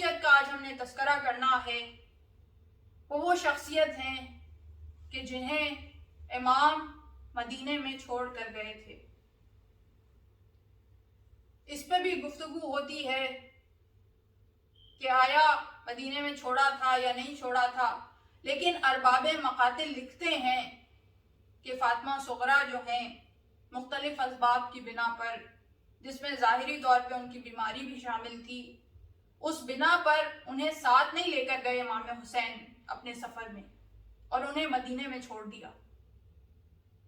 شخصیت کا آج ہم نے تذکرہ کرنا ہے وہ شخصیت ہیں کہ جنہیں امام مدینے میں چھوڑ کر گئے تھے۔ اس پہ بھی گفتگو ہوتی ہے کہ آیا مدینے میں چھوڑا تھا یا نہیں چھوڑا تھا، لیکن ارباب مقاتل لکھتے ہیں کہ فاطمہ صغریٰ جو ہیں مختلف اسباب کی بنا پر، جس میں ظاہری طور پہ ان کی بیماری بھی شامل تھی، اس بنا پر انہیں ساتھ نہیں لے کر گئے امام حسین اپنے سفر میں، اور انہیں مدینے میں چھوڑ دیا۔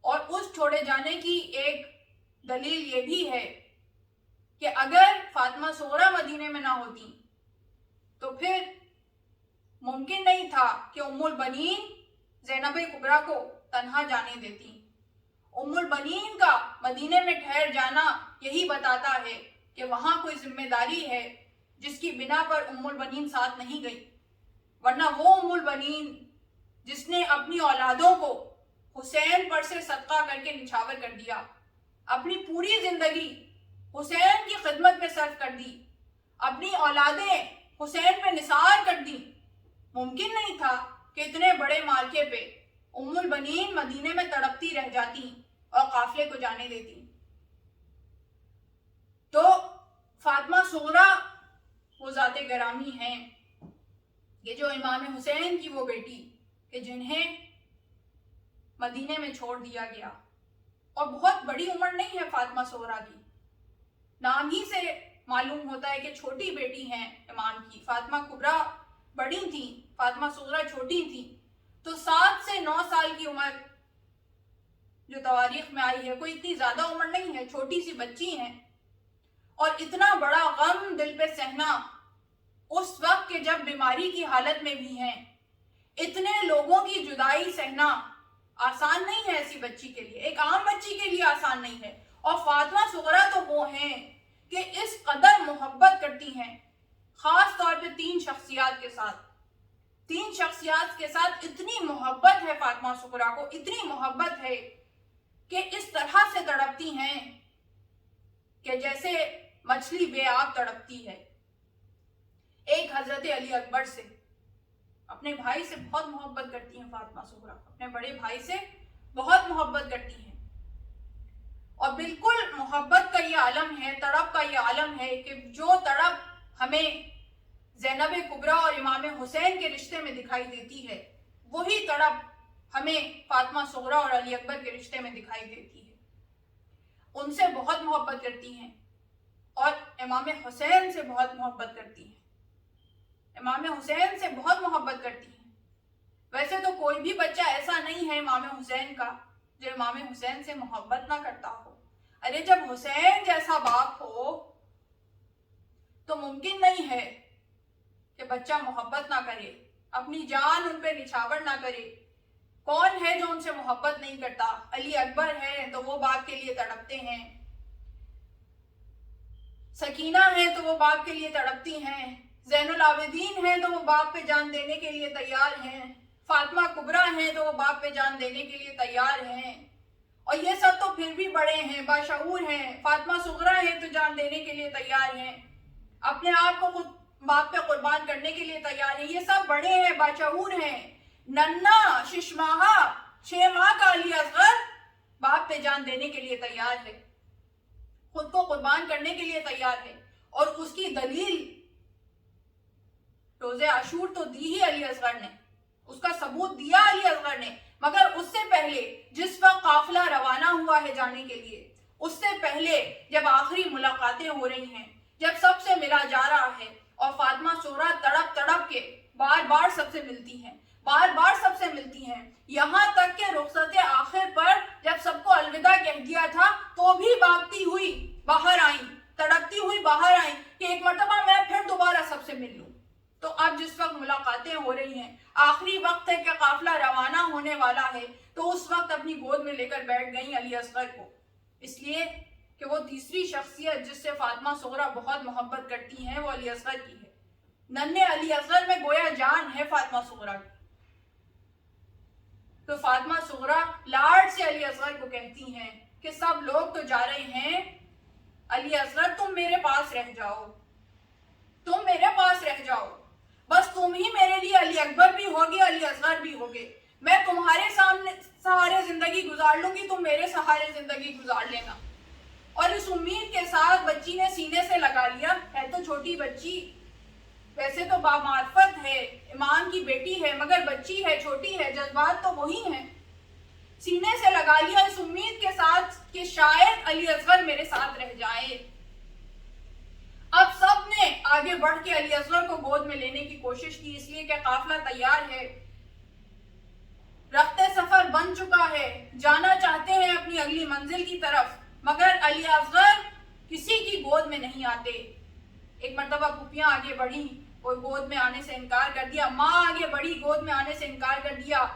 اور اس چھوڑے جانے کی ایک دلیل یہ بھی ہے کہ اگر فاطمہ صغریٰ مدینے میں نہ ہوتی تو پھر ممکن نہیں تھا کہ ام البنین زینب کبریٰ کو تنہا جانے دیتی۔ ام البنین کا مدینے میں ٹھہر جانا یہی بتاتا ہے کہ وہاں کوئی ذمہ داری ہے جس کی بنا پر ام البنین ساتھ نہیں گئی، ورنہ وہ ام البنین جس نے اپنی اولادوں کو حسین پر سے صدقہ کر کے نچھاور کر دیا، اپنی پوری زندگی حسین کی خدمت میں صرف کر دی، اپنی اولادیں حسین پہ نثار کر دی، ممکن نہیں تھا کہ اتنے بڑے مارکے پہ ام البنین مدینے میں تڑپتی رہ جاتی اور قافلے کو جانے دیتی۔ تو فاطمہ صغریٰ وہ ذات گرامی ہیں کہ جو امام حسین کی وہ بیٹی کہ جنہیں مدینے میں چھوڑ دیا گیا، اور بہت بڑی عمر نہیں ہے فاطمہ صغریٰ کی، نام ہی سے معلوم ہوتا ہے کہ چھوٹی بیٹی ہیں امام کی۔ فاطمہ کبریٰ بڑی تھیں، فاطمہ صغریٰ چھوٹی تھیں، تو 7 سے 9 سال کی عمر جو تواریخ میں آئی ہے کوئی اتنی زیادہ عمر نہیں ہے، چھوٹی سی بچی ہیں، اور اتنا بڑا غم دل پہ سہنا اس وقت کہ جب بیماری کی حالت میں بھی ہیں، اتنے لوگوں کی جدائی سہنا آسان نہیں ہے ایسی بچی کے لیے، ایک عام بچی کے لیے آسان نہیں ہے۔ اور فاطمہ صغریٰ تو وہ ہیں کہ اس قدر محبت کرتی ہیں، خاص طور پہ 3 شخصیات کے ساتھ، 3 شخصیات کے ساتھ اتنی محبت ہے فاطمہ صغریٰ کو، اتنی محبت ہے کہ اس طرح سے تڑپتی ہیں کہ جیسے مچھلی بے آب تڑپتی ہے۔ ایک حضرت علی اکبر سے، اپنے بھائی سے بہت محبت کرتی ہیں فاطمہ صغریٰ، اپنے بڑے بھائی سے بہت محبت کرتی ہیں، اور بالکل محبت کا یہ عالم ہے، تڑپ کا یہ عالم ہے کہ جو تڑپ ہمیں زینب کبریٰ اور امام حسین کے رشتے میں دکھائی دیتی ہے، وہی تڑپ ہمیں فاطمہ صغریٰ اور علی اکبر کے رشتے میں دکھائی دیتی ہے۔ ان سے بہت محبت کرتی ہیں اور امام حسین سے بہت محبت کرتی ہیں، امام حسین سے بہت محبت کرتی ہیں۔ ویسے تو کوئی بھی بچہ ایسا نہیں ہے امام حسین کا جو امام حسین سے محبت نہ کرتا ہو۔ ارے جب حسین جیسا باپ ہو تو ممکن نہیں ہے کہ بچہ محبت نہ کرے، اپنی جان ان پہ نچھاور نہ کرے۔ کون ہے جو ان سے محبت نہیں کرتا؟ علی اکبر ہے تو وہ باپ کے لیے تڑپتے ہیں، سکینہ ہے تو وہ باپ کے لیے تڑپتی ہیں، زین العابدین ہے تو وہ باپ پہ جان دینے کے لیے تیار ہیں، فاطمہ کبریٰ ہیں تو وہ باپ پہ جان دینے کے لیے تیار ہیں، اور یہ سب تو پھر بھی بڑے ہیں، باشعور ہیں۔ فاطمہ صغریٰ ہیں تو جان دینے کے لیے تیار ہیں، اپنے آپ کو خود باپ پہ قربان کرنے کے لیے تیار ہیں، یہ سب بڑے ہیں، باشعور ہیں۔ ننا 6 ماہہ 6 ماہ کا علی اصغر باپ پہ جان دینے کے لیے تیار ہے، خود کو قربان کرنے کے لیے تیار ہے، اور اس کی دلیل روزے عاشور تو دی ہی علی اصغر نے، اس کا ثبوت دیا علی اصغر نے، مگر اس سے پہلے جس وقت قافلہ روانہ ہوا ہے جانے کے لیے، اس سے پہلے جب آخری ملاقاتیں ہو رہی ہیں، جب سب سے ملا جا رہا ہے، اور فاطمہ صغریٰ تڑپ تڑپ کے بار بار سب سے ملتی ہیں، بار بار سب سے ملتی ہیں، یہاں تک کہ رخصت آخر پر جب سب کو الوداع کہہ دیا تھا تو بھی بھاگتی ہوئی باہر آئیں، تڑپتی ہوئی باہر آئیں کہ ایک مرتبہ میں پھر دوبارہ سب سے مل لوں۔ تو اب جس وقت ملاقاتیں ہو رہی ہیں، آخری وقت ہے کہ قافلہ روانہ ہونے والا ہے، تو اس وقت اپنی گود میں لے کر بیٹھ گئیں علی اصغر کو، اس لیے کہ وہ تیسری شخصیت جس سے فاطمہ صغریٰ بہت محبت کرتی ہیں وہ علی اصغر کی ہے۔ ننھے علی اصغر میں گویا جان ہے فاطمہ صغریٰ کی۔ تو فاطمہ صغریٰ لاڈ سے علی اصغر کو کہتی ہیں کہ سب لوگ تو جا رہے ہیں، علی اصغر تم میرے پاس رہ جاؤ، تم میرے پاس رہ جاؤ، ہوگی، علی اصغر بھی ہوگے، میں تمہارے سہارے زندگی گزار لوں گی، تم میرے سہارے زندگی گزار لینا. اور اس امید کے ساتھ بچی نے سینے سے لگا لیا، ہے تو چھوٹی بچی، ویسے تو بامعرفت ہے، امام کی بیٹی ہے، مگر بچی ہے، چھوٹی ہے، جذبات تو وہی ہیں. سینے سے لگا لیا اس امید کے ساتھ کہ شاید علی اصغر میرے ساتھ رہ جائے. اب سب نے آگے بڑھ کے علی اصغر کو گود میں لینے کی کوشش کی، اس لیے کہ قافلہ تیار ہے، رخت سفر بن چکا ہے، جانا چاہتے ہیں اپنی اگلی منزل کی طرف، مگر علی اصغر کسی کی گود میں نہیں آتے. ایک مرتبہ پھوپھیاں آگے بڑھی اور گود میں آنے سے انکار کر دیا، ماں آگے بڑھی، گود میں آنے سے انکار کر دیا.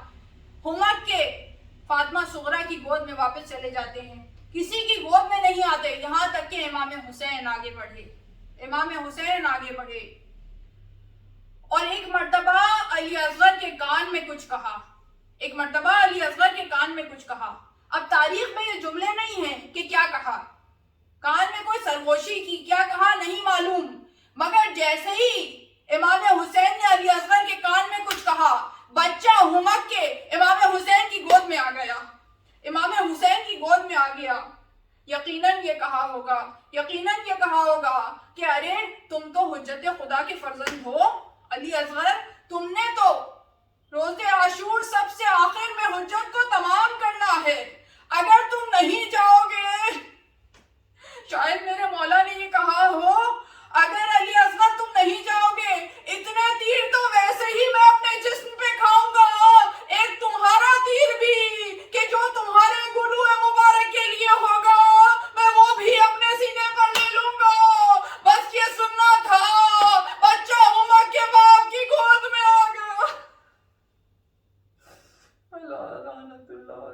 ہمک کے فاطمہ صغرا کی گود میں واپس چلے جاتے ہیں، کسی کی گود میں نہیں آتے، یہاں تک کہ امام حسین آگے بڑھے. اور ایک مرتبہ علی اصغر کے کان میں کچھ کہا. اب تاریخ میں یہ جملے نہیں ہیں کہ کیا کہا، کان میں کوئی سرگوشی کی، کیا کہا نہیں معلوم، مگر جیسے ہی امام حسین نے علی اصغر کے کان میں کچھ کہا، بچہ ہمک کے امام حسین کی گود میں آ گیا. یقیناً یہ کہا ہوگا کہ ارے تم تو حجت خدا کے فرزند ہو علی اصغر، تم نے تو روز عاشور سب سے آخر میں حجت کو تمام کرنا ہے، اگر تم نہیں جاؤ گے، شاید میرے مولا نے یہ کہا ہو، اگر علی اصغر تم نہیں جاؤ گے، اتنے تیر تو ویسے ہی میں اپنے جسم پہ کھاؤں گا، ایک تمہارا تیر بھی کہ جو تمہارے گلو مبارک کے لیے ہوگا، میں وہ بھی اپنے سینے پر لے لوں گا. بس یہ سننا تھا، بچہ ہمک کے باپ کی گود میں آ گیا. اللہ لعنت اللہ.